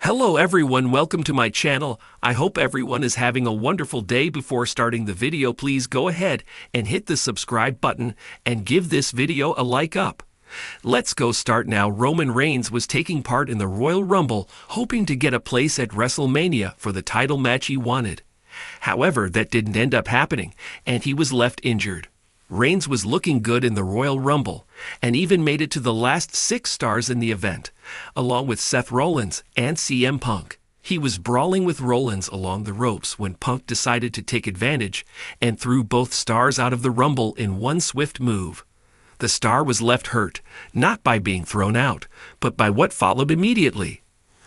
Hello everyone, welcome to my channel. I hope everyone is having a wonderful day. Before starting the video, please go ahead and hit the subscribe button and give this video a like up. Let's go start now. Roman Reigns was taking part in the Royal Rumble, hoping to get a place at WrestleMania for the title match he wanted. However, that didn't end up happening, and he was left injured. Reigns was looking good in the Royal Rumble, and even made it to the last 6 stars in the event, along with Seth Rollins and CM Punk. He was brawling with Rollins along the ropes when Punk decided to take advantage and threw both stars out of the Rumble in one swift move. The star was left hurt, not by being thrown out, but by what followed immediately.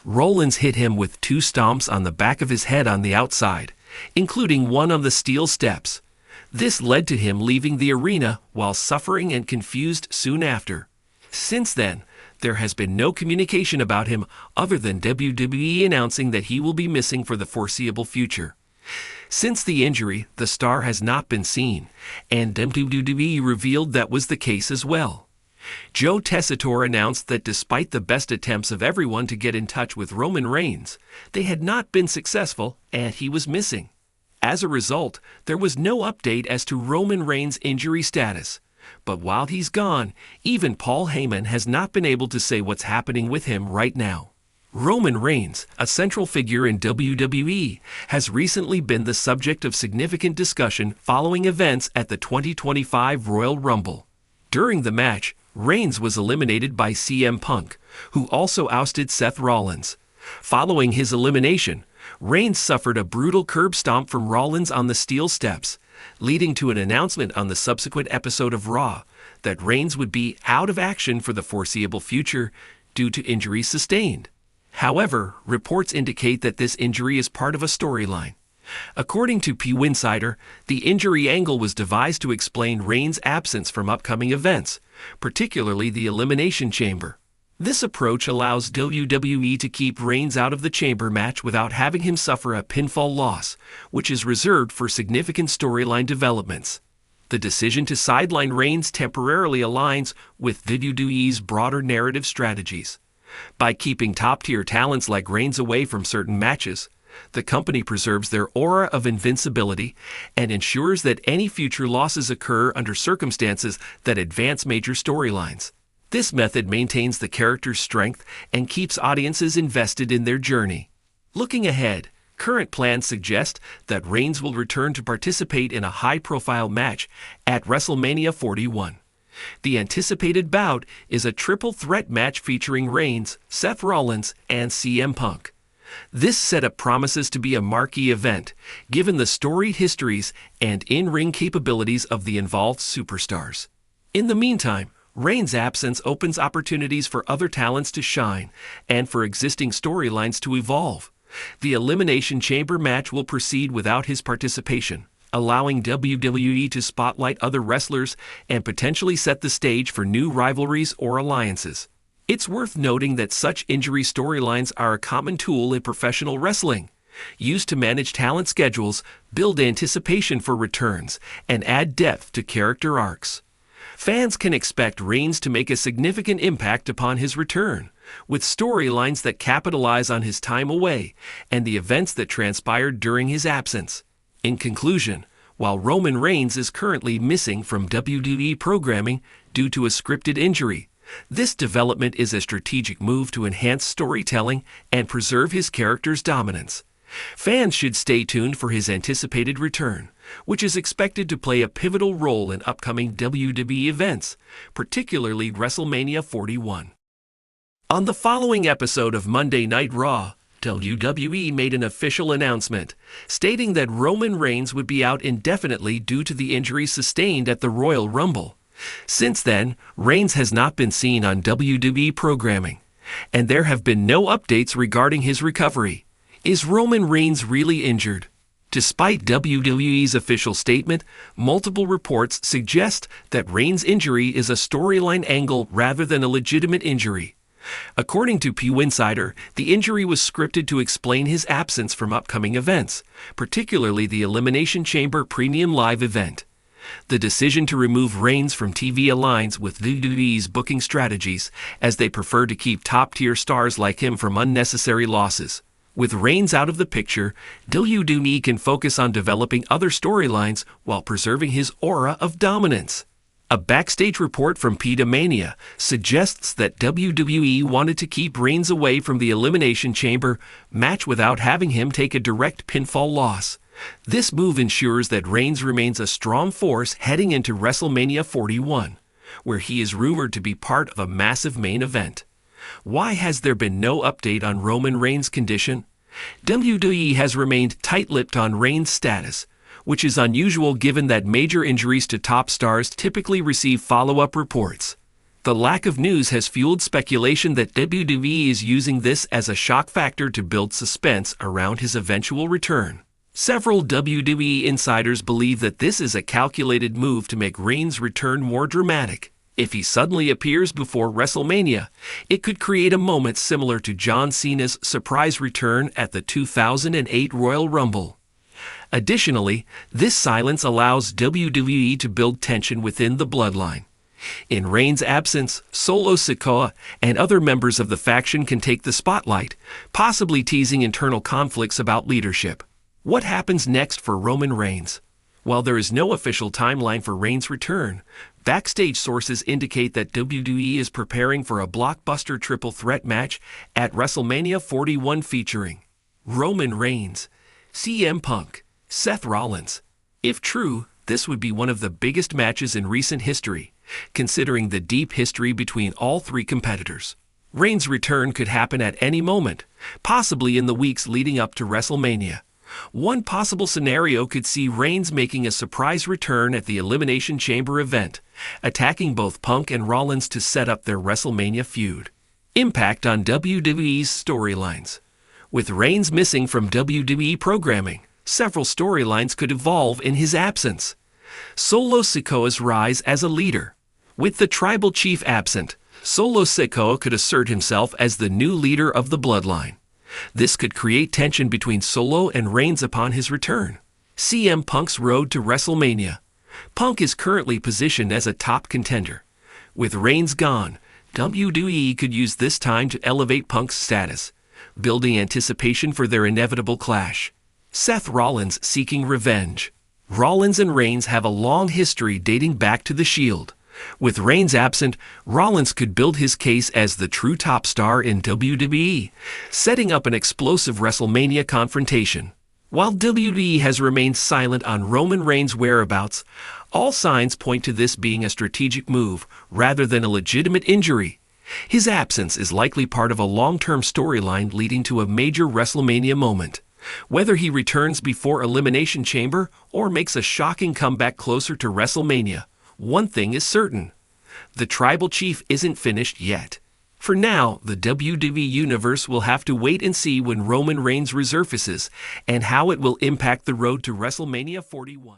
Rollins hit him with 2 stomps on the back of his head on the outside, including one on the steel steps. This led to him leaving the arena while suffering and confused soon after. Since then, there has been no communication about him other than WWE announcing that he will be missing for the foreseeable future. Since the injury, the star has not been seen, and WWE revealed that was the case as well. Joe Tessitore announced that despite the best attempts of everyone to get in touch with Roman Reigns, they had not been successful and he was missing. As a result, there was no update as to Roman Reigns' injury status. But while he's gone, even Paul Heyman has not been able to say what's happening with him right now. Roman Reigns, a central figure in WWE, has recently been the subject of significant discussion following events at the 2025 Royal Rumble. During the match, Reigns was eliminated by CM Punk, who also ousted Seth Rollins. Following his elimination, Reigns suffered a brutal curb stomp from Rollins on the steel steps, leading to an announcement on the subsequent episode of Raw that Reigns would be out of action for the foreseeable future due to injuries sustained. However, reports indicate that this injury is part of a storyline. According to PW, the injury angle was devised to explain Reigns' absence from upcoming events, particularly the Elimination Chamber. This approach allows WWE to keep Reigns out of the chamber match without having him suffer a pinfall loss, which is reserved for significant storyline developments. The decision to sideline Reigns temporarily aligns with WWE's broader narrative strategies. By keeping top-tier talents like Reigns away from certain matches, the company preserves their aura of invincibility and ensures that any future losses occur under circumstances that advance major storylines. This method maintains the character's strength and keeps audiences invested in their journey. Looking ahead, current plans suggest that Reigns will return to participate in a high-profile match at WrestleMania 41. The anticipated bout is a triple threat match featuring Reigns, Seth Rollins, and CM Punk. This setup promises to be a marquee event, given the storied histories and in-ring capabilities of the involved superstars. In the meantime, Reigns' absence opens opportunities for other talents to shine and for existing storylines to evolve. The Elimination Chamber match will proceed without his participation, allowing WWE to spotlight other wrestlers and potentially set the stage for new rivalries or alliances. It's worth noting that such injury storylines are a common tool in professional wrestling, used to manage talent schedules, build anticipation for returns, and add depth to character arcs. Fans can expect Reigns to make a significant impact upon his return, with storylines that capitalize on his time away and the events that transpired during his absence. In conclusion, while Roman Reigns is currently missing from WWE programming due to a scripted injury, this development is a strategic move to enhance storytelling and preserve his character's dominance. Fans should stay tuned for his anticipated return, which is expected to play a pivotal role in upcoming WWE events, particularly WrestleMania 41. On the following episode of Monday Night Raw, WWE made an official announcement, stating that Roman Reigns would be out indefinitely due to the injuries sustained at the Royal Rumble. Since then, Reigns has not been seen on WWE programming, and there have been no updates regarding his recovery. Is Roman Reigns really injured? Despite WWE's official statement, multiple reports suggest that Reigns' injury is a storyline angle rather than a legitimate injury. According to PW, the injury was scripted to explain his absence from upcoming events, particularly the Elimination Chamber Premium Live event. The decision to remove Reigns from TV aligns with WWE's booking strategies, as they prefer to keep top-tier stars like him from unnecessary losses. With Reigns out of the picture, WWE can focus on developing other storylines while preserving his aura of dominance. A backstage report from Mania suggests that WWE wanted to keep Reigns away from the Elimination Chamber match without having him take a direct pinfall loss. This move ensures that Reigns remains a strong force heading into WrestleMania 41, where he is rumored to be part of a massive main event. Why has there been no update on Roman Reigns' condition? WWE has remained tight-lipped on Reigns' status, which is unusual given that major injuries to top stars typically receive follow-up reports. The lack of news has fueled speculation that WWE is using this as a shock factor to build suspense around his eventual return. Several WWE insiders believe that this is a calculated move to make Reigns' return more dramatic. If he suddenly appears before WrestleMania, it could create a moment similar to John Cena's surprise return at the 2008 Royal Rumble. Additionally, this silence allows WWE to build tension within the bloodline. In Reigns' absence, Solo Sikoa and other members of the faction can take the spotlight, possibly teasing internal conflicts about leadership. What happens next for Roman Reigns? While there is no official timeline for Reigns' return, backstage sources indicate that WWE is preparing for a blockbuster triple threat match at WrestleMania 41 featuring Roman Reigns, CM Punk, Seth Rollins. If true, this would be one of the biggest matches in recent history, considering the deep history between all three competitors. Reigns' return could happen at any moment, possibly in the weeks leading up to WrestleMania. One possible scenario could see Reigns making a surprise return at the Elimination Chamber event, attacking both Punk and Rollins to set up their WrestleMania feud. Impact on WWE's storylines. With Reigns missing from WWE programming, several storylines could evolve in his absence. Solo Sikoa's rise as a leader. With the tribal chief absent, Solo Sikoa could assert himself as the new leader of the bloodline. This could create tension between Solo and Reigns upon his return. CM Punk's road to WrestleMania. Punk is currently positioned as a top contender. With Reigns gone, WWE could use this time to elevate Punk's status, building anticipation for their inevitable clash. Seth Rollins seeking revenge. Rollins and Reigns have a long history dating back to the Shield. With Reigns absent, Rollins could build his case as the true top star in WWE, setting up an explosive WrestleMania confrontation. While WWE has remained silent on Roman Reigns' whereabouts, all signs point to this being a strategic move rather than a legitimate injury. His absence is likely part of a long-term storyline leading to a major WrestleMania moment. Whether he returns before Elimination Chamber or makes a shocking comeback closer to WrestleMania, one thing is certain: the Tribal Chief isn't finished yet. For now, the WWE Universe will have to wait and see when Roman Reigns resurfaces and how it will impact the road to WrestleMania 41.